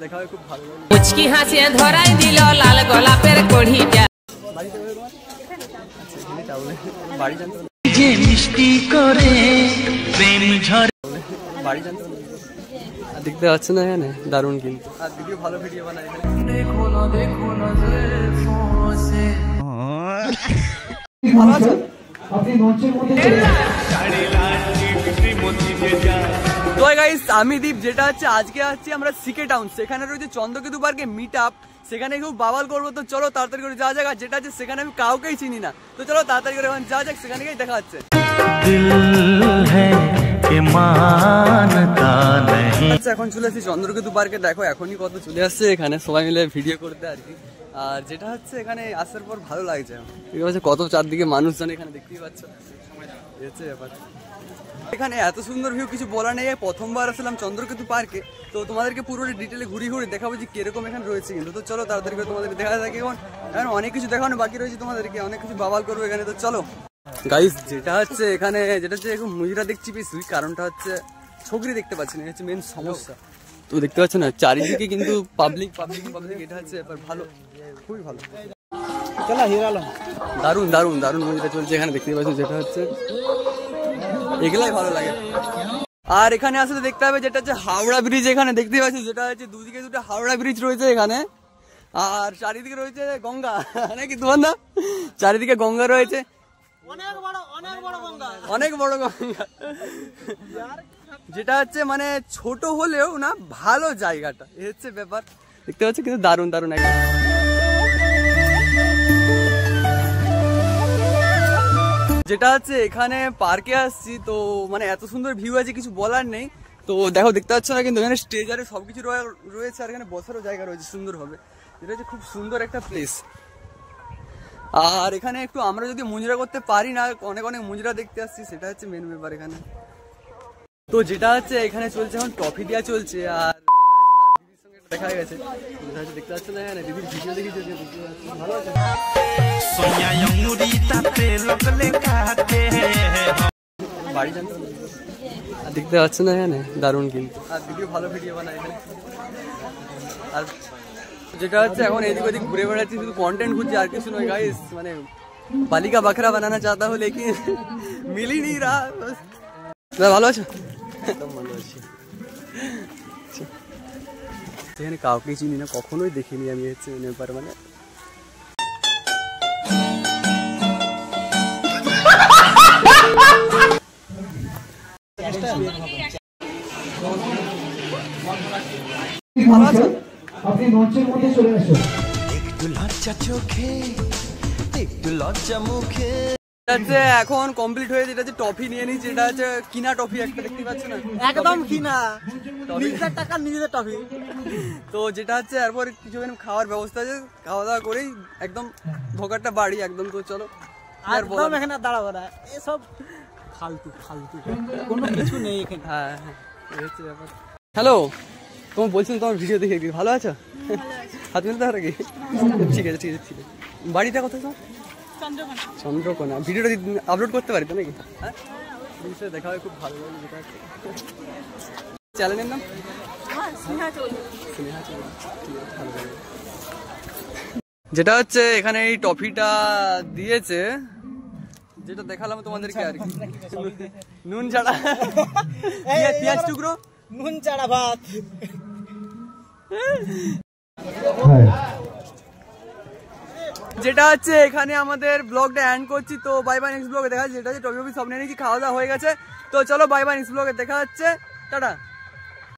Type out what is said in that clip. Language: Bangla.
দেখা হয় খুব ভালো লাগে। মুচকি হাসিয়ে ধরাই দিল লাল গোলাপের কড়িটা। বাড়ি জানতে যে মিষ্টি করে প্রেম ঝরে বাড়ি জানতে দেখতে পাচ্ছ না এখানে দারুণ কিন্তু আর ভিডিও ভালো ভিডিও বানাই এখানে। দেখো না যে ফসে ভালো আছো? আপনি মঞ্চের মধ্যে তো গাইস আমি দীপ, যেটা হচ্ছে আজকে আছি আমরা সিকে টাউন, সেখানে রয়েছে চন্দ্রকেতু পার্কে মিট আপ, সেখানে খুব বাবাল করবো। তো চলো তাড়াতাড়ি করে যাওয়া যাক। যেটা আছে সেখানে আমি কাউকেই চিনি না, তো চলো তাড়াতাড়ি করে যাওয়া যাক, সেখানে গিয়ে দেখা হচ্ছে। আচ্ছা এখন চলে আসছি চন্দ্রকেতু পার্কে। দেখো এখনই কত চলে আসছে এখানে সবাই মিলে ভিডিও করতে আর কি। আর যেটা হচ্ছে এখানে আসার পর ভালো লাগছে, ঠিক আছে কত চারদিকে মানুষজন এখানে দেখতেই পাচ্ছ, ব্যাপার। এখানে এত সুন্দর ভিউ কিছু বলা নেই। প্রথমবার আসলাম চন্দ্রকেতু পার্কে, তো তোমাদেরকে পুরো ডিটেলে ঘুরিয়ে ঘুরে দেখাবো যে কিরকম এখানে রয়েছে কিন্তু। তো চলো তাড়াতাড়ি করে তোমাদেরকে দেখা থাকে। এখন অনেক কিছু দেখানো বাকি রয়েছে, তোমাদেরকে অনেক কিছু বাবাল করবো এখানে। তো চলো গাইস, যেটা হচ্ছে এখানে যেটা হচ্ছে এখন মুজিরা দেখছি বেশি, কারণটা হচ্ছে ছবি দেখতে পাচ্ছি না, হচ্ছে মেন সমস্যা। তো দেখতে পাচ্ছ না চারিদিকে কিন্তু পাবলিক, এটা হচ্ছে এবার ভালো, খুবই ভালো। দারুণ দারুণ দারুণ মুজিরা চলছে এখানে দেখতে পাচ্ছ, যেটা হচ্ছে এগুলাই ভালো লাগে। আর এখানে আসলে দেখতে হবে যেটা হচ্ছে হাওড়া ব্রিজ, এখানে দেখতে পাচ্ছি যেটা হচ্ছে দুদিকে দুটো হাওড়া ব্রিজ রয়েছে এখানে। আর চারিদিকে রয়েছে গঙ্গা, নাকি তোমার না? চারিদিকে গঙ্গা রয়েছে, অনেক বড় গঙ্গা, যেটা হচ্ছে মানে ছোট হলেও না ভালো জায়গাটা, এ হচ্ছে ব্যাপার। দেখতে পাচ্ছি কিন্তু দারুণ দারুণ একদম। যেটা হচ্ছে এখানে পার্কে আসছি, তো মানে এত সুন্দর ভিউ আছে কিছু বলার নেই। তো দেখো দেখতে পাচ্ছ না কিন্তু এখানে স্টেজ আরে সবকিছু রয়েছে, আর এখানে বসারও জায়গা রয়েছে সুন্দর হবে, যেটা হচ্ছে খুব সুন্দর একটা প্লেস। আর এখানে একটু আমরা যদি মুজরা করতে পারি না, অনেক অনেক মুজরা দেখতে আসছি, সেটা হচ্ছে মেন ব্যাপার এখানে। তো যেটা হচ্ছে এখানে চলছে এখন ট্রফি দেওয়া চলছে, আর দিদির সঙ্গে দেখা গেছে, দেখতে পাচ্ছ না এখানে দিদির ভিডিও দেখি ভালো আছে। বাড়ি জানতে দেখতে পাচ্ছ না এখানে দারুণ কিন্তু আর ভিডিও ভালো ভিডিও বানাই এখানে। আর যেটা হচ্ছে এখন এদিক ওদিক ঘুরে বেড়াচ্ছি, শুধু কন্টেন্ট খুঁজছি আর কিছু নয় গাইস। মানে বালিকা বাখরা বানানা চাহতা হো লেকিন মিল হি नहीं रहा। ভালো আছো? একদম ভালো আছি। এখানে কাউকে চিনি না, কখনোই দেখিনি আমি, হচ্ছে ব্যাপার মানে আপনি মঞ্চের মধ্যে চলে আসুন। একটু লজ্জা চোখে একটু লজ্জা মুখে। এখন কমপ্লিট হয়ে যেটা টফি নিয়ে নিই, যেটা হচ্ছে কিনা টফি একটা, দেখতে পাচ্ছ না একদম কিনা, নিজের টাকা নিজেদের টফি। তো যেটা হচ্ছে এরপর কিছুক্ষণ খাওয়ার ব্যবস্থা আছে, খাওয়া দাওয়া করেই একদম ভোকারটা বাড়ি একদম। তো চলো একদম এখানে দাঁড়াবো না, এসব ফালতু ফালতু কোনো কিছু নেই এখানে। হ্যাঁ হ্যাঁ, এই হচ্ছে ব্যাপার। হ্যালো, তোমার বলছিলাম তোমার ভিডিও দেখে ভালো আছো? হাত মিলতে হবে কি? ঠিক আছে ঠিক আছে ঠিক আছে। বাড়িটা কোথায় তোমার? চন্দ্রকোনা। ভিডিওটা আপলোড করতে পারি তো নাকি? হ্যাঁ, দেখা হয় খুব ভালো লাগে। যেটা হচ্ছে চ্যানেলের নাম যেটা হচ্ছে এখানে এই টফিটা দিয়েছে, যেটা দেখালাম তোমাদেরকে আর কি, নুন ছাড়া পেঁয়াজ টুকরো, নুন ছাড়া ভাত। যেটা হচ্ছে এখানে আমাদের ব্লগটা এন্ড করছি। তো বাই বাই, নেক্সট ব্লগে দেখা যাচ্ছে। যেটা হচ্ছে টফি সব নিয়ে নিয়েছি, খাওয়া দাওয়া হয়ে গেছে। তো চলো বাই বাই, নেক্সট ব্লগে দেখা হচ্ছে, টাটা।